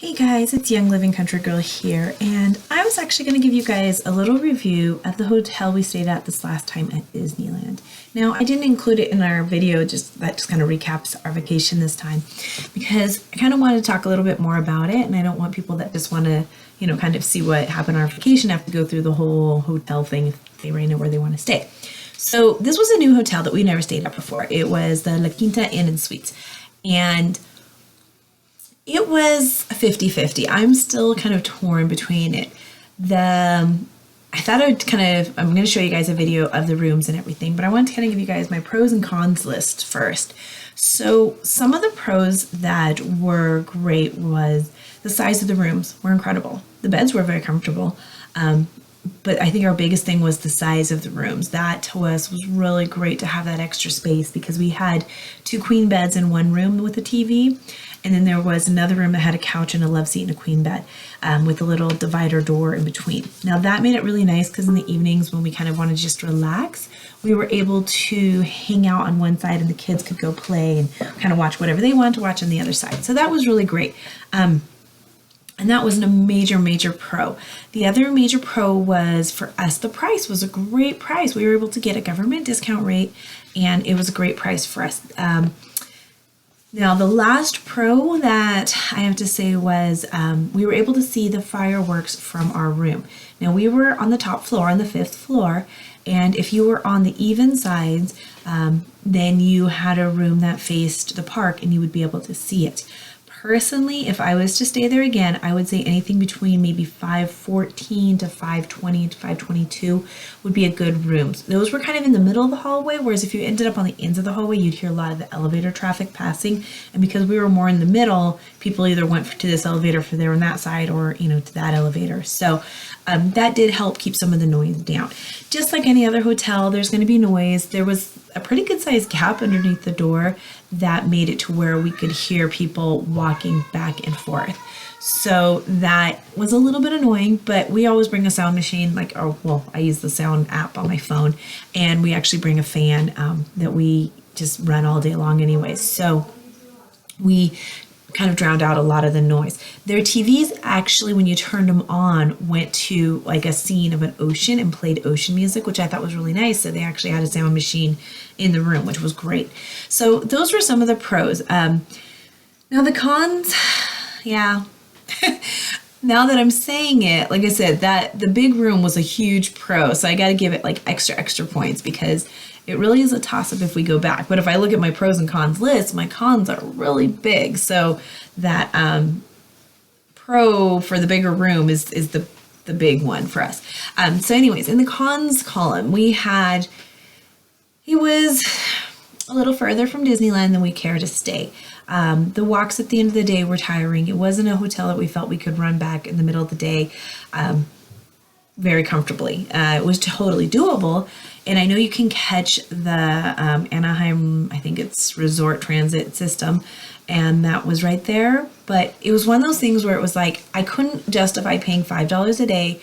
Hey guys, it's Young Living Country Girl here, and I was actually going to give you guys a little review of the hotel we stayed at this last time at Disneyland. Now, I didn't include it in our video, that just kind of recaps our vacation this time, because I kind of wanted to talk a little bit more about it, and I don't want people that just want to, kind of see what happened on our vacation have to go through the whole hotel thing if they already know where they want to stay. So this was a new hotel that we never stayed at before. It was the La Quinta Inn and Suites, and it was a 50-50. I'm still kind of torn between it. I thought I'm going to show you guys a video of the rooms and everything, but I wanted to kind of give you guys my pros and cons list first. So some of the pros that were great was the size of the rooms were incredible. The beds were very comfortable. But I think our biggest thing was the size of the rooms. That to us was really great to have that extra space because we had 2 queen beds in one room with a TV. And then there was another room that had a couch and a love seat and a queen bed with a little divider door in between. Now that made it really nice because in the evenings when we kind of wanted to just relax, we were able to hang out on one side and the kids could go play and kind of watch whatever they wanted to watch on the other side. So that was really great. And that was a major pro. The other major pro was for us, the price was a great price. We were able to get a government discount rate and it was a great price for us. Now the last pro that I have to say was we were able to see the fireworks from our room. Now we were on the top floor, on the 5th floor, and if you were on the even sides, then you had a room that faced the park and you would be able to see it. Personally, if I was to stay there again, I would say anything between maybe 514 to 520 to 522 would be a good room. Those were kind of in the middle of the hallway, whereas if you ended up on the ends of the hallway, you'd hear a lot of the elevator traffic passing. And because we were more in the middle, people either went to this elevator for there on that side or, to that elevator. So that did help keep some of the noise down. Just like any other hotel, there's going to be noise. There was a pretty good sized gap underneath the door that made it to where we could hear people walking back and forth. So that was a little bit annoying, but we always bring a sound machine, I use the sound app on my phone, and we actually bring a fan that we just run all day long anyways. So we kind of drowned out a lot of the noise. Their TVs actually, when you turned them on, went to like a scene of an ocean and played ocean music, which I thought was really nice. So they actually had a sound machine in the room, which was great. So those were some of the pros. Now the cons, yeah. Now that I'm saying it, like I said, that the big room was a huge pro. So I got to give it like extra points because it really is a toss-up if we go back. But if I look at my pros and cons list, my cons are really big. So that pro for the bigger room is the big one for us. So anyways, in the cons column, it was a little further from Disneyland than we care to stay. The walks at the end of the day were tiring. It wasn't a hotel that we felt we could run back in the middle of the day very comfortably. It was totally doable. And I know you can catch the Anaheim, I think it's resort transit system, and that was right there. But it was one of those things where it was like, I couldn't justify paying $5 a day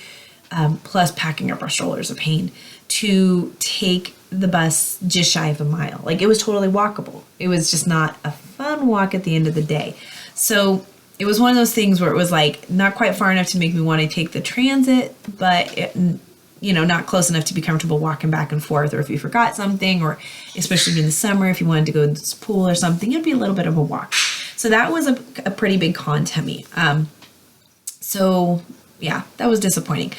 plus packing up our strollers of pain to take the bus just shy of a mile. Like it was totally walkable. It was just not a fun walk at the end of the day. So it was one of those things where it was like not quite far enough to make me want to take the transit, but not close enough to be comfortable walking back and forth, or if you forgot something, or especially in the summer, if you wanted to go to this pool or something, it'd be a little bit of a walk. So that was a pretty big con to me. So yeah, that was disappointing.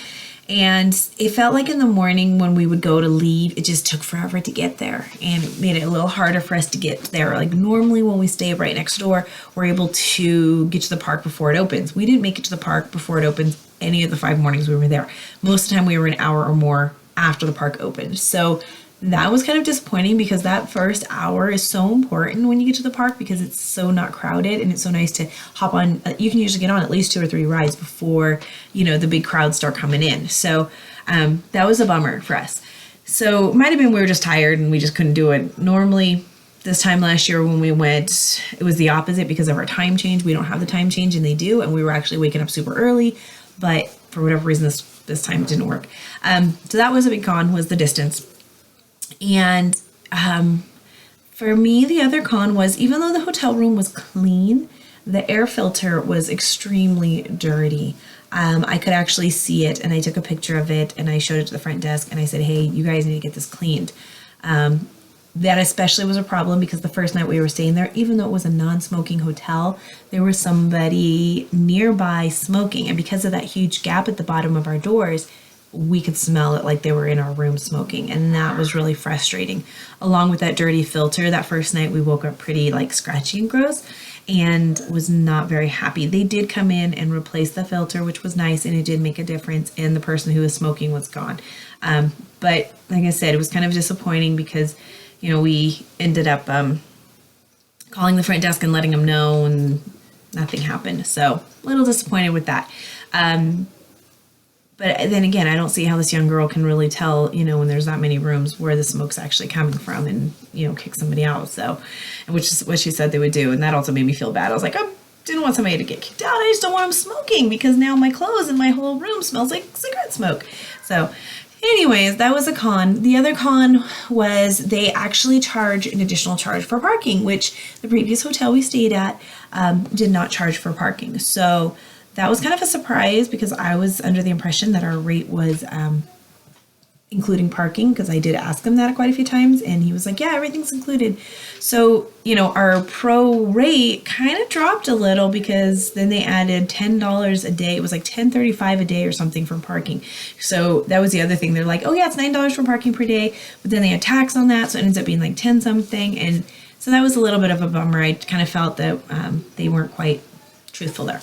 And it felt like in the morning when we would go to leave, it just took forever to get there. And it made it a little harder for us to get there. Like normally when we stay right next door, we're able to get to the park before it opens. We didn't make it to the park before it opens any of the 5 mornings we were there. Most of the time we were an hour or more after the park opened. So that was kind of disappointing because that first hour is so important when you get to the park because it's so not crowded and it's so nice to hop on. You can usually get on at least 2 or 3 rides before, the big crowds start coming in. So that was a bummer for us. So it might have been we were just tired and we just couldn't do it. Normally, this time last year when we went, it was the opposite because of our time change. We don't have the time change and they do. And we were actually waking up super early, but for whatever reason, this time it didn't work. So that was a big con, was the distance. And for me, the other con was even though the hotel room was clean, the air filter was extremely dirty. I could actually see it, and I took a picture of it and I showed it to the front desk and I said, hey, you guys need to get this cleaned. That especially was a problem because the first night we were staying there, even though it was a non-smoking hotel, there was somebody nearby smoking. And because of that huge gap at the bottom of our doors, we could smell it like they were in our room smoking. And that was really frustrating. Along with that dirty filter, that first night we woke up pretty like scratchy and gross and was not very happy. They did come in and replace the filter, which was nice, and it did make a difference. And the person who was smoking was gone. But like I said, it was kind of disappointing because we ended up calling the front desk and letting them know, and nothing happened. So a little disappointed with that. But then again, I don't see how this young girl can really tell, when there's that many rooms, where the smoke's actually coming from and, kick somebody out. So, which is what she said they would do. And that also made me feel bad. I was like, I didn't want somebody to get kicked out. I just don't want them smoking because now my clothes and my whole room smells like cigarette smoke. So anyways, that was a con. The other con was they actually charge an additional charge for parking, which the previous hotel we stayed at did not charge for parking. So that was kind of a surprise because I was under the impression that our rate was including parking, because I did ask him that quite a few times and he was like, yeah, everything's included. So, our pro rate kind of dropped a little because then they added $10 a day. It was like $10.35 a day or something for parking. So that was the other thing. They're like, oh yeah, it's $9 for parking per day, but then they had tax on that. So it ends up being like 10 something. And so that was a little bit of a bummer. I kind of felt that they weren't quite truthful there.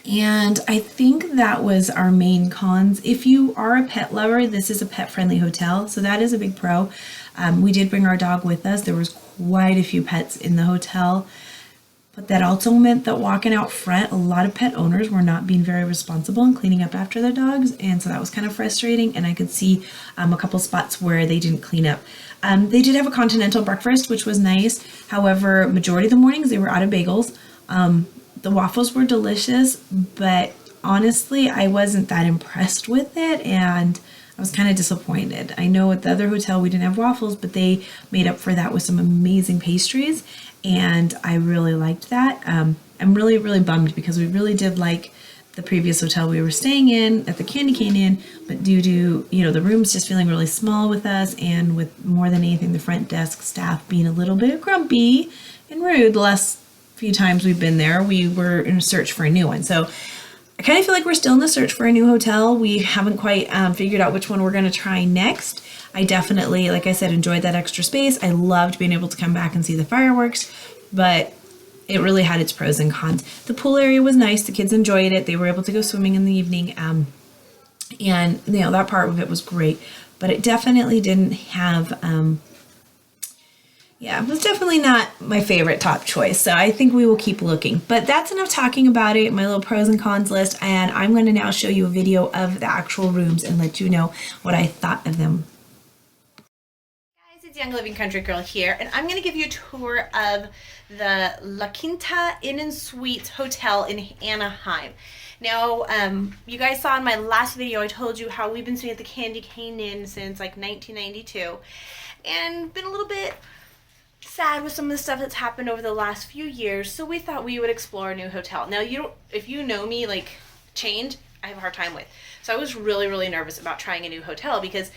And I think that was our main cons. If you are a pet lover, this is a pet-friendly hotel, so that is a big pro. We did bring our dog with us. There was quite a few pets in the hotel, but that also meant that walking out front, a lot of pet owners were not being very responsible in cleaning up after their dogs, and so that was kind of frustrating, and I could see a couple spots where they didn't clean up. They did have a continental breakfast, which was nice. However, majority of the mornings they were out of bagels. The waffles were delicious, but honestly, I wasn't that impressed with it, and I was kind of disappointed. I know at the other hotel we didn't have waffles, but they made up for that with some amazing pastries, and I really liked that. I'm really, really bummed because we really did like the previous hotel we were staying in at the Candy Cane Inn, but due to, the rooms just feeling really small with us, and with more than anything, the front desk staff being a little bit grumpy and rude the last few times we've been there, we were in a search for a new one. So I kind of feel like we're still in the search for a new hotel. We haven't quite figured out which one we're going to try next. I definitely, like I said, enjoyed that extra space. I loved being able to come back and see the fireworks, but it really had its pros and cons. The pool area was nice. The kids enjoyed it. They were able to go swimming in the evening. And that part of it was great, but it definitely didn't have, it was definitely not my favorite top choice, so I think we will keep looking. But that's enough talking about it, my little pros and cons list, and I'm going to now show you a video of the actual rooms and let you know what I thought of them. Guys, it's Young Living Country Girl here, and I'm going to give you a tour of the La Quinta Inn and Suites Hotel in Anaheim. Now, you guys saw in my last video, I told you how we've been staying at the Candy Cane Inn since like 1992, and been a little bit sad with some of the stuff that's happened over the last few years, so we thought we would explore a new hotel. Now, if you know me, like change, I have a hard time with. So I was really, really nervous about trying a new hotel because,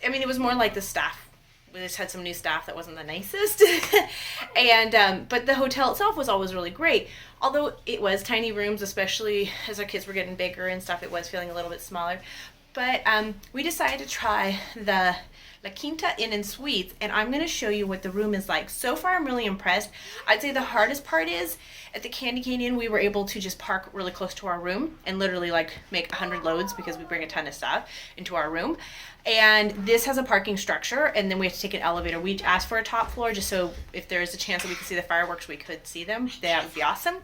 it was more like the staff. We just had some new staff that wasn't the nicest. And, but the hotel itself was always really great. Although it was tiny rooms, especially as our kids were getting bigger and stuff, it was feeling a little bit smaller. But we decided to try the La Quinta Inn and Suites, and I'm going to show you what the room is like. So far, I'm really impressed. I'd say the hardest part is, at the Candy Cane Inn, we were able to just park really close to our room and literally like make 100 loads because we bring a ton of stuff into our room. And this has a parking structure, and then we have to take an elevator. We asked for a top floor just so if there's a chance that we could see the fireworks, we could see them. That would be awesome.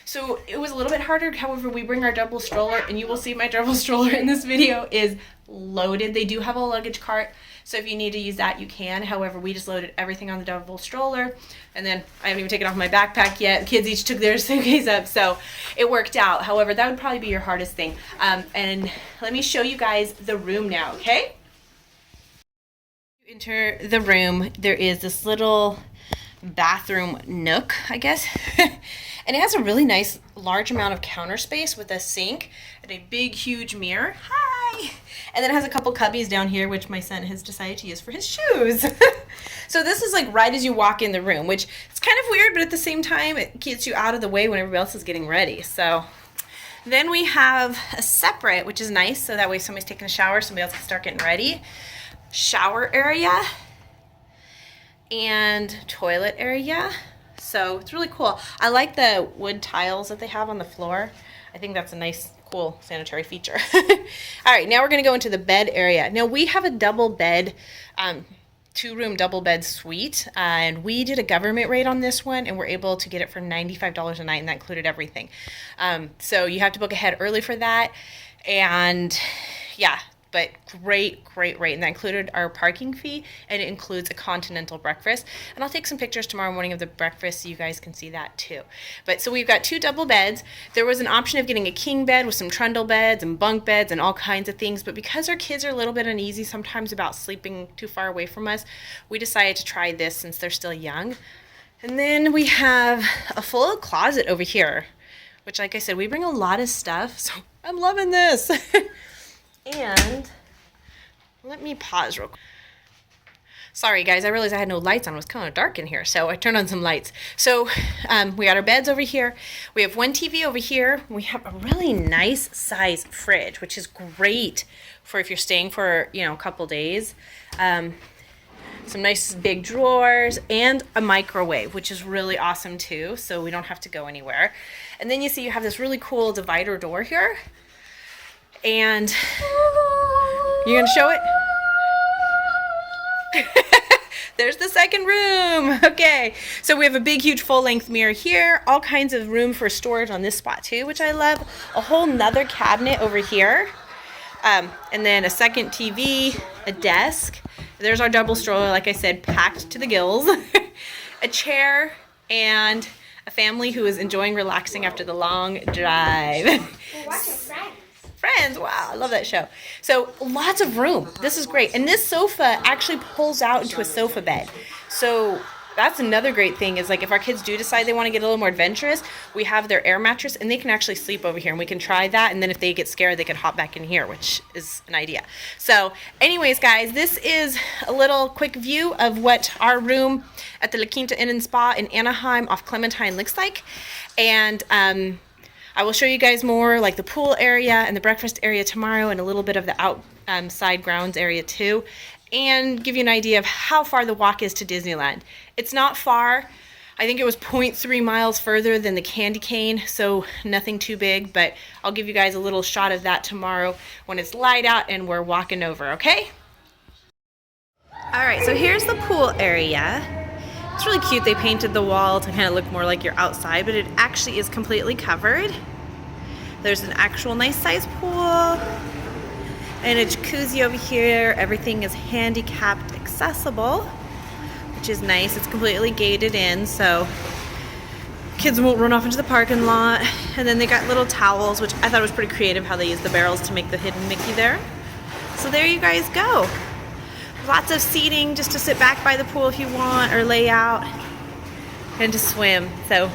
So it was a little bit harder. However, we bring our double stroller, and you will see my double stroller in this video is loaded. They do have a luggage cart, so if you need to use that, you can. However, we just loaded everything on the double stroller, and then I haven't even taken off my backpack yet. The kids each took their suitcase up, so it worked out. However, that would probably be your hardest thing. And let me show you guys the room now, okay? Enter the room. There is this little bathroom nook, I guess. And it has a really nice large amount of counter space with a sink and a big huge mirror. Hi! And then it has a couple cubbies down here, which my son has decided to use for his shoes. So this is like right as you walk in the room, which it's kind of weird, but at the same time it gets you out of the way when everybody else is getting ready. So then we have a separate, which is nice, so that way if somebody's taking a shower, somebody else can start getting ready. Shower area and toilet area. So it's really cool. I like the wood tiles that they have on the floor. I think that's a nice, cool sanitary feature. All right, now we're gonna go into the bed area. Now we have a double bed, 2-room double bed suite, and we did a government rate on this one, and we're able to get it for $95 a night, and that included everything. So you have to book ahead early for that, and yeah, but great rate, and that included our parking fee, and it includes a continental breakfast. And I'll take some pictures tomorrow morning of the breakfast so you guys can see that too. But so we've got 2 double beds. There was an option of getting a king bed with some trundle beds and bunk beds and all kinds of things, but because our kids are a little bit uneasy sometimes about sleeping too far away from us, we decided to try this since they're still young. And then we have a full closet over here, which, like I said, we bring a lot of stuff, so I'm loving this. And let me pause real quick. Sorry guys, I realized I had no lights on. It was kind of dark in here, so I turned on some lights. So we got our beds over here. We have one TV over here. We have a really nice size fridge, which is great for if you're staying for, you know, a couple days. Some nice big drawers and a microwave, which is really awesome too, so we don't have to go anywhere. And then you see you have this really cool divider door here. And you're gonna show it? There's the second room. Okay, so we have a big huge full-length mirror here, all kinds of room for storage on this spot too, which I love. A whole nother cabinet over here, and then a second TV, a desk. There's our double stroller, like I said, packed to the gills. A chair, and a family who is enjoying relaxing after the long drive. We're watching Friends, wow, I love that show. So lots of room. This is great. And this sofa actually pulls out into a sofa bed. So that's another great thing is, like, if our kids do decide they want to get a little more adventurous, we have their air mattress and they can actually sleep over here, and we can try that. And then if they get scared, they can hop back in here, which is an idea. So anyways, guys, this is a little quick view of what our room at the La Quinta Inn and Spa in Anaheim off Clementine looks like. And I will show you guys more, like the pool area and the breakfast area tomorrow, and a little bit of the outside grounds area too, and give you an idea of how far the walk is to Disneyland. It's not far. I think it was 0.3 miles further than the candy cane, so nothing too big, but I'll give you guys a little shot of that tomorrow when it's light out and we're walking over, okay? All right, so here's the pool area. It's really cute. They painted the wall to kind of look more like you're outside, but it actually is completely covered. There's an actual nice size pool and a jacuzzi over here. Everything is handicapped accessible, which is nice. It's completely gated in, so kids won't run off into the parking lot. And then they got little towels, which I thought was pretty creative how they used the barrels to make the hidden Mickey there. So there you guys go. Lots of seating just to sit back by the pool if you want, or lay out, and to swim. So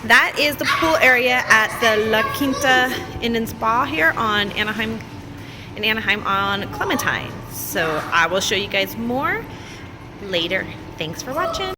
that is the pool area at the La Quinta Inn and Spa here on Anaheim on Clementine. So I will show you guys more later. Thanks for watching.